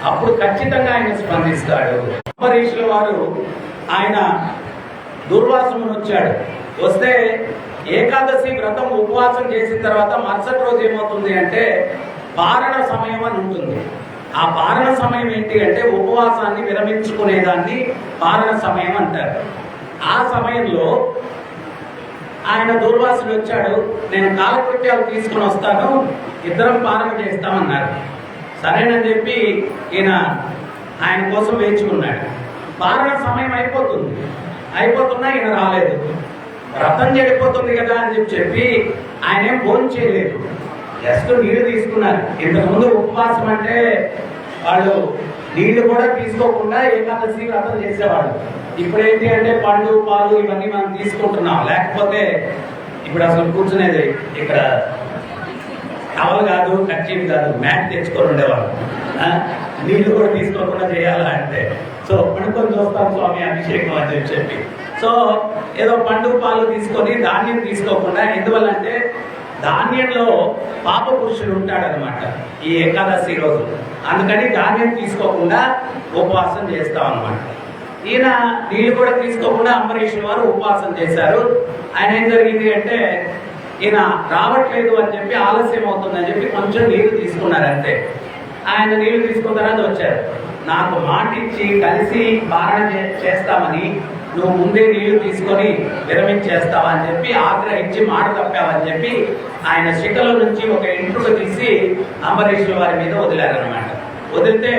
అప్పుడు ఖచ్చితంగా ఆయన స్పందిస్తాడు. అంబరీషుల వారు ఆయన దుర్వాసమును వచ్చాడు. వస్తే ఏకాదశి వ్రతం ఉపవాసం చేసిన తర్వాత మరుసటి రోజు ఏమవుతుంది అంటే పారణ సమయం అని ఉంటుంది. ఆ పారణ సమయం ఏంటి అంటే ఉపవాసాన్ని విరమించుకునేదాన్ని పారణ సమయం అంటారు. ఆ సమయంలో ఆయన దుర్వాసుడు వచ్చాడు, నేను కాలకృత్యాలు తీసుకుని వస్తాను, ఇద్దరం పారణ చేస్తామన్నారు. సరేనని చెప్పి ఈయన ఆయన కోసం వేచుకున్నాడు. పారణ సమయం అయిపోతున్నా ఈయన రాలేదు. వ్రతం చెడిపోతుంది కదా అని చెప్పి ఆయన ఏం భోజనం చేయలేదు, జస్ట్ నీళ్లు తీసుకున్నారు. ఇంతకుముందు ఉపవాసం అంటే వాళ్ళు నీళ్లు కూడా తీసుకోకుండా ఏకాదశి వ్రతం చేసేవాళ్ళు. ఇప్పుడేంటి అంటే పండు పాలు ఇవన్నీ మనం తీసుకుంటున్నాం. లేకపోతే ఇప్పుడు అసలు కూర్చునేది ఇక్కడ టవల్ కాదు, కర్చీఫ్ కాదు, మ్యాట్ తెచ్చుకొని ఉండేవాళ్ళు. నీళ్లు కూడా తీసుకోకుండా చేయాలా అంటే సో పడుకొని చూస్తాం స్వామి అభిషేకం అని చెప్పి సో ఏదో పండు పాలు తీసుకొని ధాన్యం తీసుకోకుండా, ఎందువల్ల అంటే ధాన్యంలో పాప పురుషుడు ఉంటాడనమాట ఈ ఏకాదశి రోజు. అందుకని ధాన్యం తీసుకోకుండా ఉపవాసం చేస్తాం అనమాట. ఈయన నీళ్ళు కూడా తీసుకోకుండా అంబరీషుల వారు ఉపవాసం చేశారు. ఆయన ఏం జరిగింది అంటే ఈయన రావట్లేదు అని చెప్పి, ఆలస్యం అవుతుందని చెప్పి కొంచెం నీళ్లు తీసుకున్నారు అంతే. ఆయన నీళ్లు తీసుకున్న తర్వాత వచ్చారు. నాకు మాట ఇచ్చి కలిసి పారణ చేస్తామని నువ్వు ముందే నీళ్లు తీసుకొని విరమించేస్తావా అని చెప్పి ఆగ్రహించి మాట తప్పావని చెప్పి ఆయన శిఖలో నుంచి ఒక ఎంట్రుక తీసి అంబరీషుల వారి మీద వదిలారనమాట. వదిలితే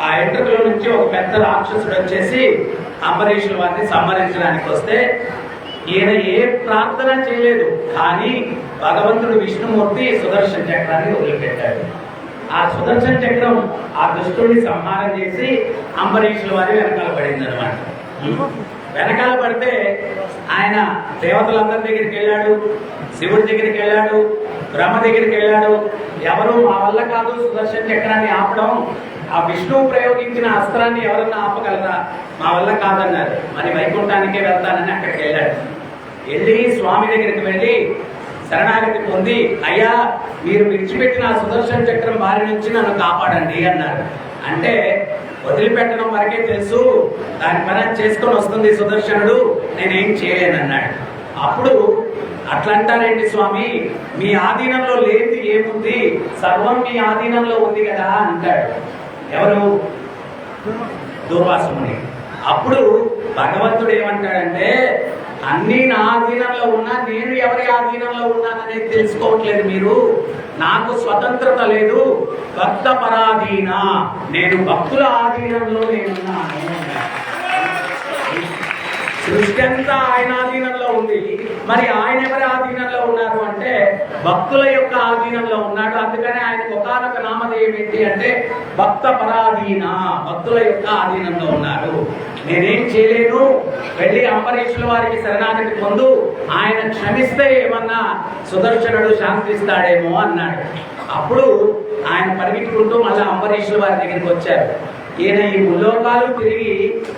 ఆ ఎంట్రుకలో నుంచి ఒక పెద్ద రాక్షసుడు వచ్చేసి అంబరీషుల వారిని సంహరించడానికి వస్తే ఈయన ఏ ప్రార్థన చేయలేదు, కానీ భగవంతుడు విష్ణుమూర్తి సుదర్శన చక్రాన్ని వదిలిపెట్టాడు. ఆ సుదర్శన చక్రం ఆ దుష్టుడిని సంహారం చేసి అంబరీషుల వారి వెనకాల పడింది అనమాట. వెనకాల పడితే ఆయన దేవతలందరి దగ్గరికి వెళ్ళాడు, శివుడి దగ్గరికి వెళ్ళాడు, బ్రహ్మ దగ్గరికి వెళ్ళాడు. ఎవరు మా వల్ల కాదు సుదర్శన చక్రాన్ని ఆపడం, ఆ విష్ణువు ప్రయోగించిన అస్త్రాన్ని ఎవరన్నా ఆపగలరా, మా వల్ల కాదన్నారు. మరి వైకుంఠానికే వెళ్తానని అక్కడికి వెళ్ళాడు. వెళ్ళి స్వామి దగ్గరికి వెళ్ళి శరణాగతి పొంది, అయ్యా మీరు విడిచిపెట్టిన ఆ సుదర్శన చక్రం బారి నుంచి నన్ను కాపాడండి అన్నారు. అంటే వదిలిపెట్టడం వరకే తెలుసు, దాని పని చేసుకొని వస్తుంది సుదర్శనుడు, నేనేం చేయలేనన్నాడు. అప్పుడు అట్లంటారేంటి స్వామి, మీ ఆధీనంలో లేనిది ఏముంది, సర్వం మీ ఆధీనంలో ఉంది కదా అంటాడు. ఎవరు? దుర్వాసుని. అప్పుడు భగవంతుడు ఏమంటాడంటే, అన్ని నా ఆధీనంలో ఉన్నా నేను ఎవరి ఆధీనంలో ఉన్నాననేది తెలుసుకోవట్లేదు మీరు, నాకు స్వతంత్రత లేదు, భక్త పరాధీన, నేను భక్తుల ఆధీనంలో నేనున్నాను. సృష్టి అంతా ఆయన ఆధీనంలో ఉంది, మరి ఆయన ఎవరి ఆధీనంలో ఉన్నారు అంటే భక్తుల యొక్క ఆధీనంలో ఉన్నాడు. అందుకని ఆయనకు ఒకానొక నామధేయం ఏంటి అంటే భక్త పరాధీన, భక్తుల యొక్క ఆధీనంలో ఉన్నారు. నేనేం చేయలేను, వెళ్ళి అంబరీషుల వారికి శరణాగతి పొందు, ఆయన క్షమిస్తే ఏమన్నా సుదర్శనుడు శాంతిస్తాడేమో అన్నాడు. అప్పుడు ఆయన పరిగెట్టుకుంటూ మళ్ళీ అంబరీషుల వారి దగ్గరికి వచ్చారు. ఈయన ఈ ముల్లోకాలు తిరిగి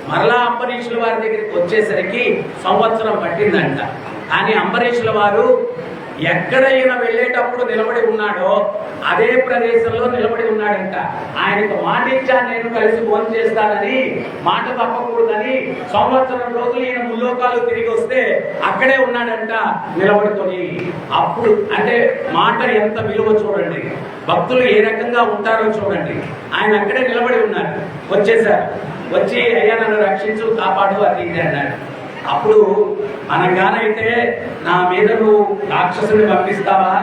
మరలా అంబరీషుల వారి దగ్గరికి వచ్చేసరికి సంవత్సరం పట్టిందంట. కానీ అంబరీషుల వారు ఎక్కడ ఈయన వెళ్ళేటప్పుడు నిలబడి ఉన్నాడో అదే ప్రదేశంలో నిలబడి ఉన్నాడంట. ఆయనకు మాట ఇచ్చాను, నేను కలిసి భోజనం చేస్తానని, మాట తప్పకూడదని. సంవత్సరం రోజులు ఈయన ముల్లోకాలు తిరిగి వస్తే అక్కడే ఉన్నాడంట నిలబడుకొని. అప్పుడు అంటే మాట ఎంత విలువ చూడండి, భక్తులు ఏ రకంగా ఉంటారో చూడండి. ఆయన అక్కడే నిలబడి ఉన్నారు. వచ్చేసారు, వచ్చి అయ్యా నన్ను రక్షించు, కాపాడు అది ఇది అన్నాడు. అప్పుడు అనగానైతే నా మీద నువ్వు రాక్షసుని పంపిస్తావా,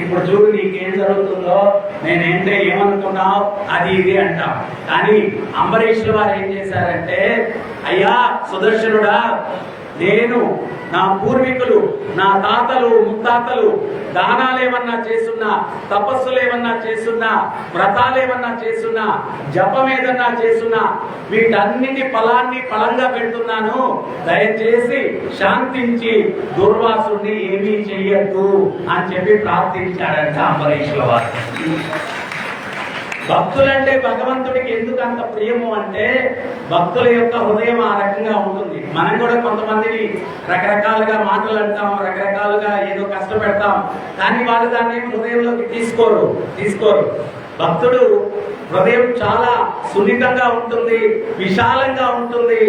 ఇప్పుడు చూడు నీకేం జరుగుతుందో, నేనేంటే ఏమనుకున్నావు అది ఇది అంటాం. కానీ అంబరీషుల వారు ఏం చేశారంటే, అయ్యా సుదర్శనుడా, నేను నా పూర్వీకులు, నా తాతలు ముత్తాతలు దానాలేమన్నా చేసున్నా, తపస్సులేమన్నా చేసున్నా, వ్రతాలేమన్నా చేసున్నా, జపం ఏదన్నా చేసున్నా, వీటన్నిటి ఫలాన్ని ఫలంగా పెడుతున్నాను, దయచేసి శాంతించి దుర్వాసుని ఏమీ చెయ్యద్దు అని చెప్పి ప్రార్థించాడంట అంబరీషుల వారు. భక్తులంటే భగవంతుడికి ఎందుకు అంత ప్రియము అంటే భక్తుల యొక్క హృదయం ఆ రకంగా ఉంటుంది. మనం కూడా కొంతమందిని రకరకాలుగా మాటలు అంటాం, రకరకాలుగా ఏదో కష్టపెడతాం, కానీ వాళ్ళు దాన్ని హృదయంలోకి తీసుకోరు. భక్తుడు హృదయం చాలా సున్నితంగా ఉంటుంది, విశాలంగా ఉంటుంది.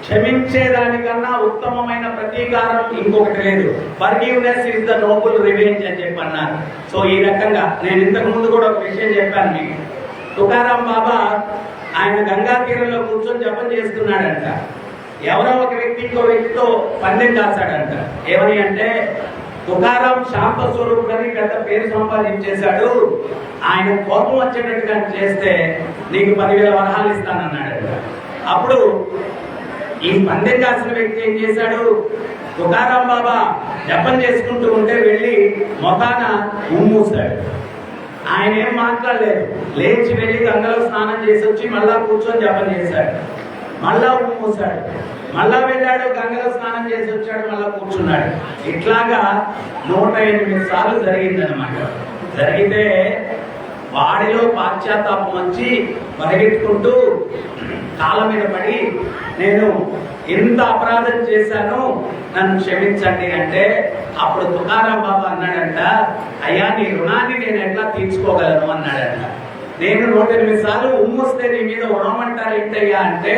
క్షమించేదానికన్నా ఉత్తమమైన ప్రతీకారం ఇంకొకటి లేదు. Forgiveness is the Nobel revenge అని చెప్పి అన్నారు. సో ఈ రకంగా నేను ఇంతకు ముందు కూడా ఒక విషయం చెప్పాను మీకు. తుకారాం బాబా ఆయన గంగా తీరంలో కూర్చొని జపం చేస్తున్నాడంట. ఎవరో ఒక వ్యక్తి ఇంకో వ్యక్తితో పందెం కాశాడంట. ఏమని అంటే, తుకారాం శాంత స్వరూపుడని పెద్ద పేరు సంపాదించేశాడు, ఆయన కోపం వచ్చేటట్టుగా చేస్తే నీకు 10,000 వరహాలు ఇస్తానన్నాడంట. అప్పుడు ఈ పందెం కాసిన వ్యక్తి ఏం చేశాడు, తుకారాం బాబా జపం చేసుకుంటూ ఉంటే వెళ్ళి మొఖాన ఉమ్మూసాడు. ఆయన ఏం మాట్లాడలేదు, లేచి వెళ్ళి గంగలో స్నానం చేసి వచ్చి మళ్ళా కూర్చొని జపం చేశాడు. మళ్ళా ఉమ్మూసాడు, మళ్ళా వెళ్ళాడు, గంగలో స్నానం చేసి వచ్చాడు, మళ్ళా కూర్చున్నాడు. ఇట్లాగా 108 సార్లు జరిగిందనమాట. జరిగితే వాడిలో పాశ్చాత్తాపం వచ్చి పరిగెట్టుకుంటూ కాళ్ళ మీద పడి, నేను ఎంత అపరాధం చేశాను, నన్ను క్షమించండి అంటే, అప్పుడు తుకారాం బాబా అన్నాడంట, అయ్యా నీ రుణాన్ని నేను ఎట్లా తీర్చుకోగలను అన్నాడంట. నేను 108 సార్లు ఉమ్మొస్తే నీ మీద ఉడమంటారు ఏంటయ్యా అంటే,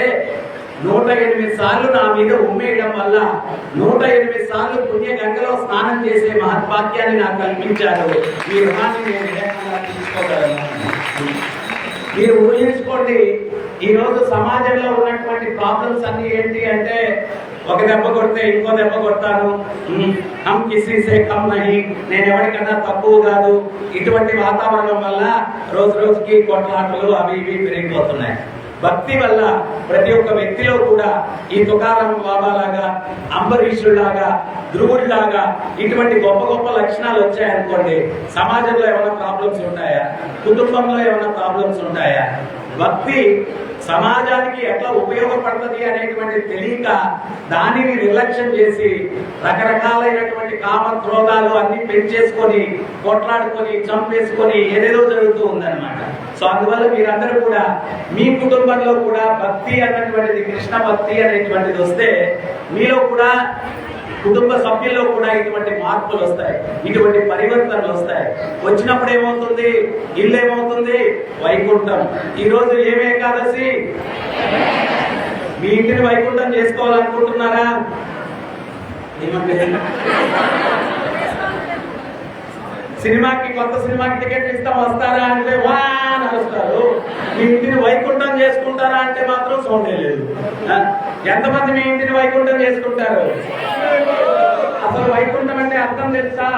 108 సార్లు నా మీద ఉమ్మేయడం వల్ల 108 సార్లు పుణ్య గంగలో స్నానం చేసే మహత్వాక్యాన్ని నాకు కల్పించారు. మీ రుణాన్ని నేను ఏకంగా తీసుకోగలను. మీరు ఊహించుకోండి, ఈరోజు సమాజంలో ఉన్నటువంటి ప్రాబ్లమ్స్ అన్ని ఏంటి అంటే, ఒక దెబ్బ కొడితే ఇంకో దెబ్బ కొడతాను, హమ్ కిసీ సే కమ్ నహీ, నేను ఎవరికన్నా తక్కువ కాదు. ఇటువంటి వాతావరణం వల్ల రోజు రోజుకి కొట్లాటలు అవి ఇవి పెరిగిపోతున్నాయి. భక్తి వల్ల ప్రతి ఒక్క వ్యక్తిలో కూడా ఈ తుకారాం బాబా లాగా, అంబరీషుడిలాగా, ధ్రువుడిలాగా ఇటువంటి గొప్ప గొప్ప లక్షణాలు వచ్చాయనుకోండి, సమాజంలో ఏమైనా ప్రాబ్లమ్స్ ఉంటాయా, కుటుంబంలో ఏమైనా ప్రాబ్లమ్స్ ఉంటాయా? భక్తి సమాజానికి ఎట్లా ఉపయోగపడుతుంది అనేటువంటి తెలియక దానిని నిర్లక్ష్యం చేసి రకరకాలైనటువంటి కామ క్రోధాలు అన్ని పెంచేసుకొని కొట్లాడుకొని చంపేసుకొని ఏదేదో జరుగుతూ ఉందన్నమాట. సో అందువల్ల మీరందరూ కూడా మీ కుటుంబంలో కూడా భక్తి అన్నటువంటిది, కృష్ణ భక్తి అనేటువంటిది వస్తే మీలో కూడా, కుటుంబ సభ్యుల్లో కూడా ఇటువంటి మార్పులు వస్తాయి, ఇటువంటి పరివర్తనలు వస్తాయి. వచ్చినప్పుడు ఏమవుతుంది, ఇల్లు ఏమవుతుంది, వైకుంఠం. ఈరోజు ఏమే ఏకాదశి, మీ ఇంటిని వైకుంఠం చేసుకోవాలనుకుంటున్నారా? సినిమాకి, కొత్త సినిమాకి టికెట్ ఇస్తాం వస్తారా అంటే వా అని వస్తారు. మీ ఇంటిని వైకుంఠం చేసుకుంటారా అంటే మాత్రం సౌండే లేదు. ఎంతమంది మీ ఇంటిని వైకుంఠం చేసుకుంటారు? అసలు వైకుంఠం అంటే అర్థం తెలుసా?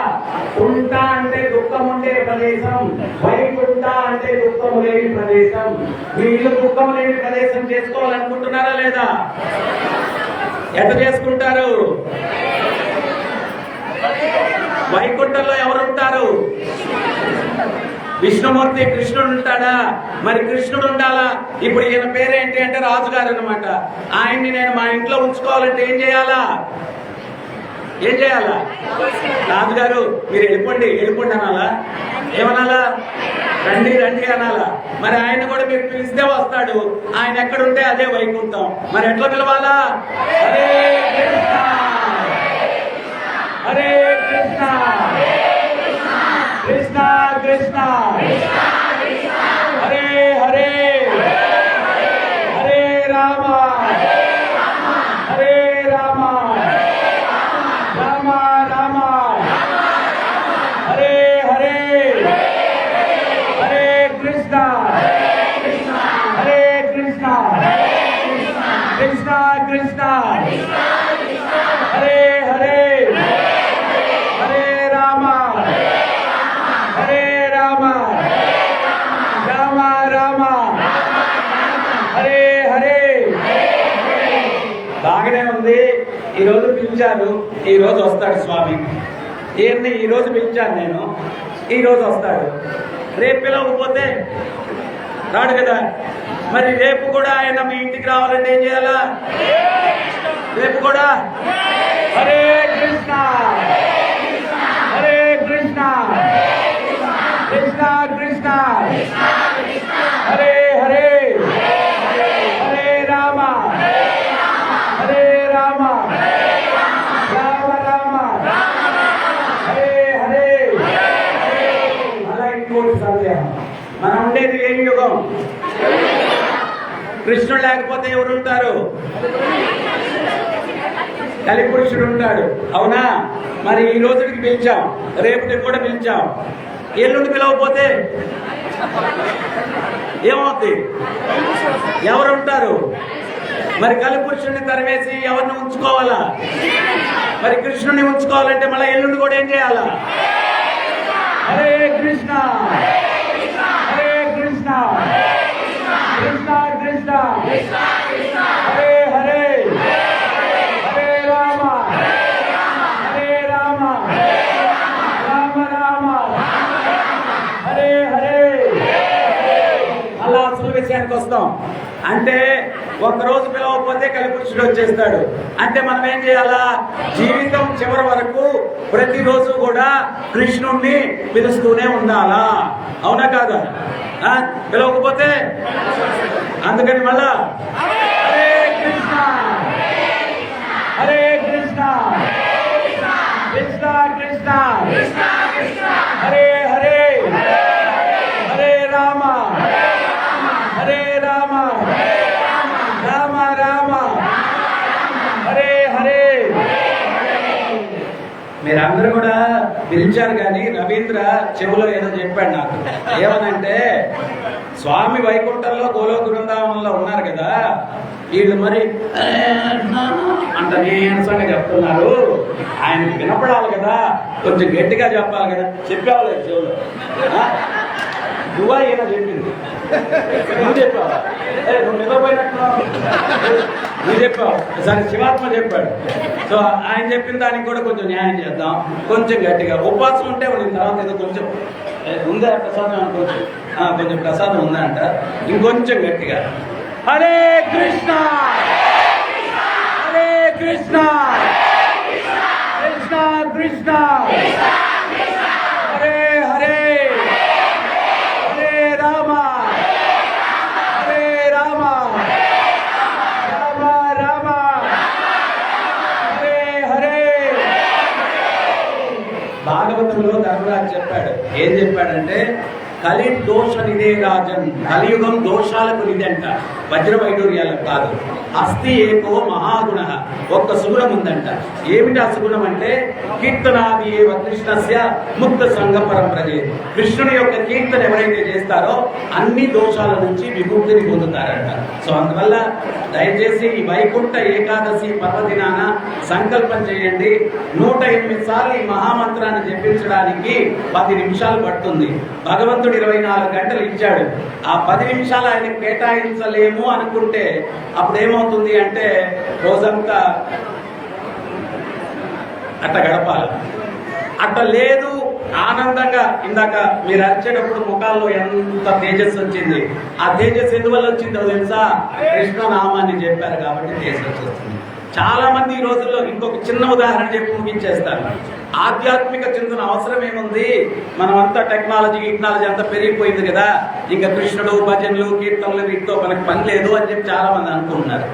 కుంఠ అంటే దుఃఖం ఉండే ప్రదేశం, వైకుంఠ అంటే దుఃఖం లేని ప్రదేశం. మీ ఇల్లు దుఃఖం లేని ప్రదేశం చేసుకోవాలనుకుంటున్నారా లేదా? ఎంత చేసుకుంటారు? వైకుంఠంలో ఎవరుంటారు? విష్ణుమూర్తి, కృష్ణుడు ఉంటాడా? మరి కృష్ణుడు ఉండాలా? ఇప్పుడు ఈయన పేరేంటి అంటే రాజుగారు అనమాట. ఆయన్ని నేను మా ఇంట్లో ఉంచుకోవాలంటే ఏం చేయాలా? ఏం చేయాలా? రాజుగారు మీరు వెళ్ళిపోండి, వెళ్ళిపోండి అనాలా? ఏమనాలా? రండి రండి అనాలా? మరి ఆయన కూడా మీరు పిలిస్తే వస్తాడు. ఆయన ఎక్కడుంటే అదే వైకుంఠం. మరి ఎట్లా పిలవాలా? హరే కృష్ణ హరే కృష్ణ కృష్ణ కృష్ణ హరే హరే హరే రామ హరే రామ రామ రామ హరే హరే హరే కృష్ణ హరే కృష్ణ కృష్ణ కృష్ణ హరే హరే హరే రామ హరే రామ రామ రామ హరే హరే. బాగానే ఉంది. ఈరోజు పిలిచారు, ఈరోజు వస్తాడు స్వామి. ఈయన్ని ఈరోజు పిలిచాను నేను, ఈరోజు వస్తాడు. రేపు పిలవకపోతే రాడు కదా. మరి రేపు కూడా ఆయన మీ ఇంటికి రావాలంటే ఏం చేయాలా? రేపు కూడా హరే కృష్ణ హరే కృష్ణ కృష్ణ కృష్ణ హరే హరే హరే రామ హరే రామ రామ రామ హరే హరే. అలా ఇంకోటి సందేహం, మనం కృష్ణుడు లేకపోతే ఎవరు ఉంటారు? కలిపురుషుడు ఉంటాడు. అవునా? మరి ఈ రోజుకి పిలిచాం, రేపటికి కూడా పిలిచాం. ఎల్లుండి పిలవకపోతే ఏమవుతుంది? ఎవరు ఉంటారు? మరి కలిపురుషుడిని తరివేసి ఎవరిని ఉంచుకోవాలా? మరి కృష్ణుని ఉంచుకోవాలంటే మళ్ళీ ఎల్లుండి కూడా ఏం చేయాలా? హరే కృష్ణ హరే కృష్ణ కృష్ణ కృష్ణ హరే హరే హరే రామ హరే రామ రామ రామ హరే హరే. అలా అసలు విషయానికి వస్తాం. అంటే ఒకరోజు పిలవకపోతే కలిపురుషుడు వచ్చేస్తాడు. అంటే మనం ఏం చేయాలా? జీవితం చివరి వరకు ప్రతిరోజు కూడా కృష్ణుణ్ణి పిలుస్తూనే ఉండాలా? అవునా కాదా? పిలవకపోతే అందుకని మళ్ళా హరే కృష్ణ హరే కృష్ణ కృష్ణ కృష్ణ హరే హరే హరే రామ హరే రామ రామ రామ హరే హరే. మీరందరూ కూడా పిలిచారు కానీ రవీంద్ర చెవులో ఏదో చెప్పాడు నాకు. ఏమనంటే, స్వామి వైకుంఠంలో గోలోక బృందావనంలో ఉన్నారు కదా, వీళ్ళు మరి అంత నీరసంగా చెప్తున్నారు, ఆయనకి వినపడాలి కదా, కొంచెం గట్టిగా చెప్పాలి కదా. చెప్పేవాళ్ళు చెవులో. నువ్వా ఈయన చెప్పింది? నువ్వు చెప్పావా? నువ్వు నిద్రపోయినట్టు నువ్వు చెప్పావు. సరే, శివాత్మ చెప్పాడు. సో ఆయన చెప్పిన దానికి కూడా కొంచెం న్యాయం చేద్దాం. కొంచెం గట్టిగా ఉపవాసం ఉంటే ఉండిన తర్వాత ఏదో కొంచెం ఉందా ప్రసాదం? కొంచెం ప్రసాదం ఉందా అంట. ఇంకొంచెం గట్టిగా హరే కృష్ణ హరే కృష్ణ కృష్ణ కృష్ణ హరే హరే హరే రామ హరే రామ రామ రామ హరే హరే. భాగవతంలో ధర్మరాజు చెప్పాడు. ఏం చెప్పాడంటే, కలి దోష నిదే రాజన్, కలియుగం దోషాలకు నిదంట, వజ్ర వైడూర్యాలకు కాదు. అస్తి ఏకో మహాగుణ, ఒక్క సుగుణం ఉందంట. ఏమిటి ఆ సుగుణం అంటే, కీర్తనాది ఏవ కృష్ణస్య ముక్త సంఘ పరంపరజే. కృష్ణుని యొక్క కీర్తన ఎవరైతే చేస్తారో అన్ని దోషాల నుంచి విముక్తిని పొందుతారంట. సో అందువల్ల దయచేసి ఈ వైకుంఠ ఏకాదశి పర్వదినాన సంకల్పం చేయండి. 108 సార్లు ఈ మహామంత్రాన్ని జపించడానికి 10 నిమిషాలు పడుతుంది. భగవంతుడు 24 గంటలు ఇచ్చాడు. ఆ 10 నిమిషాలు ఆయన కేటాయించలేము అనుకుంటే అప్పుడు ఏమవుతుంది అంటే, రోజంతా అట్ట గడపాలి. అట్ట లేదు, ఆనందంగా. ఇందాక మీరు అరిచేటప్పుడు ముఖాల్లో ఎంత తేజస్సు వచ్చింది. ఆ తేజస్సు ఎందువల్ల వచ్చిందో తెలుసా? కృష్ణనామాన్ని చెప్పారు కాబట్టి తేజస్సు వచ్చింది. చాలా మంది ఈ రోజుల్లో, ఇంకొక చిన్న ఉదాహరణ చెప్పి ముగించేస్తాను. ఆధ్యాత్మిక చింతన అవసరం ఏముంది? మనమంతా టెక్నాలజీ అంతా పెరిగిపోయింది కదా, ఇంకా కృష్ణుడు భజనలు కీర్తనలు వీటితో మనకు పని లేదు అని చెప్పి చాలా మంది అనుకుంటున్నారు.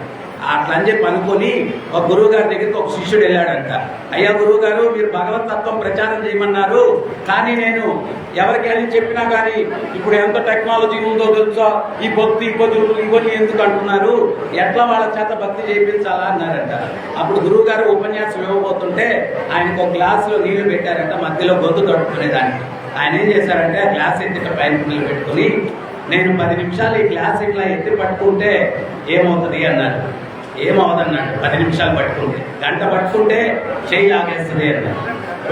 అట్లా అని చెప్పి అనుకొని ఒక గురువు గారి దగ్గరికి ఒక శిష్యుడు వెళ్ళాడంట. అయ్యా గురువు గారు, మీరు భగవత్ తత్వం ప్రచారం చేయమన్నారు, కానీ నేను ఎవరికి అని చెప్పినా కానీ ఇప్పుడు ఎంత టెక్నాలజీ ఉందో తెలుసా, ఈ భక్తి పొదులు ఇవన్నీ ఎందుకు అంటున్నారు, ఎట్లా వాళ్ళ చేత భక్తి చేయించాలా అన్నారంట. అప్పుడు గురువు గారు ఉపన్యాసం ఇవ్వబోతుంటే ఆయనకు ఒక గ్లాసులో నీళ్లు పెట్టారంట, మధ్యలో గొంతు తడుపుకునేదానికి. ఆయన ఏం చేశారంటే, ఆ గ్లాస్ ఎత్తిట పైన నీళ్ళు పెట్టుకుని, నేను 10 నిమిషాలు ఈ గ్లాస్ ఇట్లా ఎత్తి పట్టుకుంటే ఏమవుతుంది అన్నారు. ఏమవుదన్నాడు. 10 నిమిషాలు పట్టుకుంటే, గంట పట్టుకుంటే చెయ్యి ఆగేస్తుంది అన్నాడు.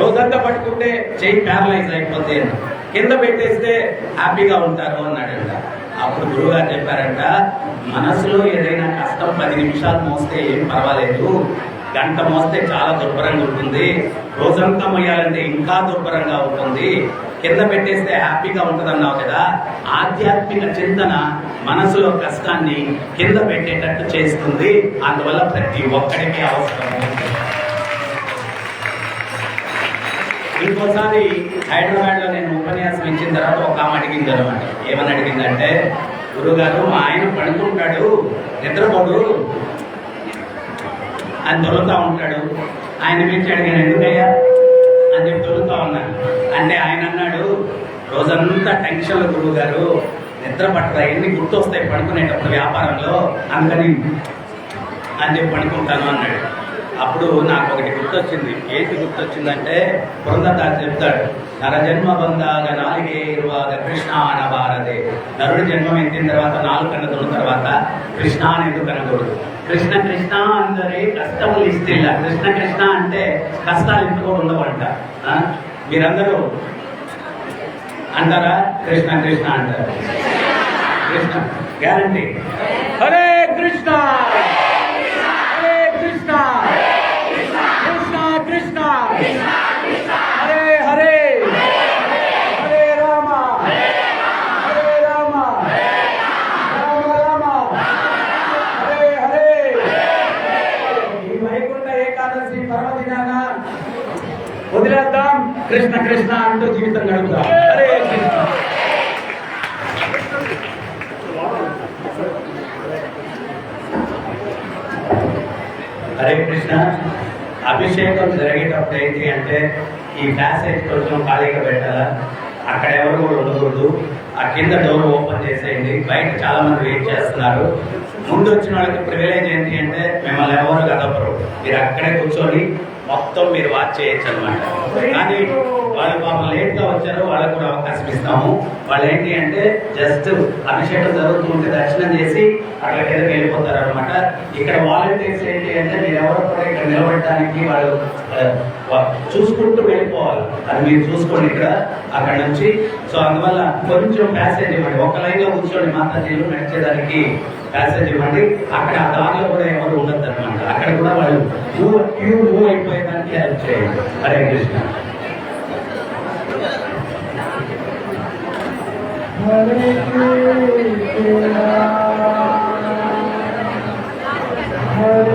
రోజంతా పట్టుకుంటే చెయ్యి ప్యారలైజ్ అయిపోతుంది అన్నాడు. కింద పెట్టేస్తే హ్యాపీగా ఉంటారు అన్నాడంట. అప్పుడు గురువుగారు చెప్పారంట, మనసులో ఏదైనా కష్టం 10 నిమిషాలు మోస్తే ఏం పర్వాలేదు, గంట మోస్తే చాలా దుర్భరంగా ఉంటుంది, రోజంతా మొయ్యాలంటే ఇంకా దుర్భరంగా ఉంటుంది, కింద పెట్టేస్తే హ్యాపీగా ఉంటుంది అన్నావు కదా. ఆధ్యాత్మిక చింతన మనసులో కష్టాన్ని కింద పెట్టేటట్టు చేస్తుంది. అందువల్ల ప్రతి ఒక్కడికి అవసరం. ఇంకోసారి హైదరాబాద్లో నేను ఉపన్యాసం ఇచ్చిన తర్వాత ఒక ఆమె అడిగింది అనమాట. ఏమని అడిగిందంటే, గురుగారు మా ఆయన పడుకుంటాడు, నిద్రపోడు అని దొరుకుతూ ఉంటాడు, ఆయన పిలిచి అడిగాను ఎందుకయ్యా అని చెప్పి దొరుకుతూ ఉన్నాను. అంటే ఆయన అన్నాడు, రోజంతా టెన్షన్లు గురువు గారు, నిద్ర పట్టరా, ఎన్ని గుర్తొస్తాయి పడుకునేటప్పుడు వ్యాపారంలో, అందుకని అని చెప్పి పడుకుంటాను అన్నాడు. అప్పుడు నాకు ఒకటి గుర్తొచ్చింది. ఏంటి గుర్తొచ్చిందంటే, పురంధరదాసు చెప్తాడు, నరజన్మ బంధాగ నాలుగే ఇరువాగ కృష్ణ అనబారదే. నరుడి జన్మం ఎత్తిన తర్వాత నాలుగు కన్నతుల తర్వాత కృష్ణ అని ఎందుకు అనకూడదు? కృష్ణ కృష్ణ అందరే కష్టములు ఇstill. కృష్ణ కృష్ణ అంటే కష్టాలు ఎందుకు ఉండవంట. మీరందరూ అంటారా? కృష్ణ కృష్ణ అంటారు. కృష్ణ గ్యారంటీ. హరే కృష్ణ హరే కృష్ణ కృష్ణ కృష్ణ హరే హరే హరే రామ హరే రామ రామ రామ హరే హరే. ఈ వైకుంఠ ఏకాదశి పర్వదినాన వదిలేద్దాం, కృష్ణ కృష్ణ అంటూ జీవితం గడుపుదాం. హరే కృష్ణ. హరే కృష్ణ. అభిషేకం జరిగేటప్పుడు ఏంటి అంటే, ఈ ప్యాసేజ్ కొంచెం ఖాళీగా పెట్టాలా, అక్కడ ఎవరు కూడా ఉండకూడదు. ఆ కింద డోర్ ఓపెన్ చేసేయండి. బయట చాలా మంది వెయిట్ చేస్తున్నారు. ముందు వచ్చిన వాళ్ళకి ప్రివిలేజ్ ఏంటి అంటే, మిమ్మల్ని ఎవరు కదపరు, మీరు అక్కడే కూర్చొని మొత్తం మీరు వాచ్ చేయొచ్చు అనమాట. కానీ వాళ్ళు పాపం లేట్గా వచ్చారు, వాళ్ళకు కూడా అవకాశం ఇస్తాము. వాళ్ళు ఏంటి అంటే జస్ట్ అభిషేకం జరుగుతూ ఉంటే దర్శనం చేసి అక్కడ కిందకి వెళ్ళిపోతారు అనమాట. ఇక్కడ వాలంటీర్స్ ఏంటి అంటే, మీరు ఎవరు కూడా ఇక్కడ నిలబడటానికి వాళ్ళు చూసుకుంటూ వెళ్ళిపోవాలి. అది మీరు చూసుకోండి ఇక్కడ అక్కడ నుంచి. సో అందువల్ల కొంచెం ప్యాసేజ్ ఇవ్వండి. ఒక లైన్లో కూర్చోండి, మాతాజీలు నడిచేదానికి ప్యాసేజ్ ఇవ్వండి. అక్కడ ఆ దారిలో కూడా ఎవరు ఉండద్దు అనమాట. అక్కడ కూడా వాళ్ళు మూవ్ అయిపోయేదానికి హెల్ప్ చేయండి. హరే కృష్ణ. హరే కృష్ణ హరే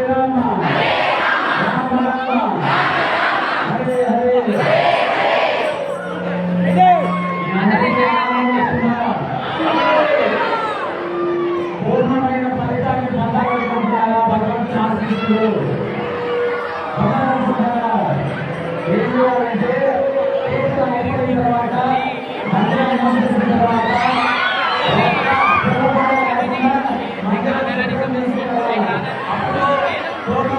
రామ రామ రామ హరే హరే. మీ అందరికీ ఆనందిస్తున్నారా? పూర్ణమైన ఫలితాన్ని పొందాలనుకుంటున్నారా? భగవంతుని ఆశీస్సులు పొందాలనుకుంటున్నారా? ఏం చేయాలంటే తీర్థం అయిపోయిన తర్వాత మందిరాన్ని పంపించిన తర్వాత అప్పుడు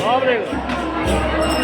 Obrigado.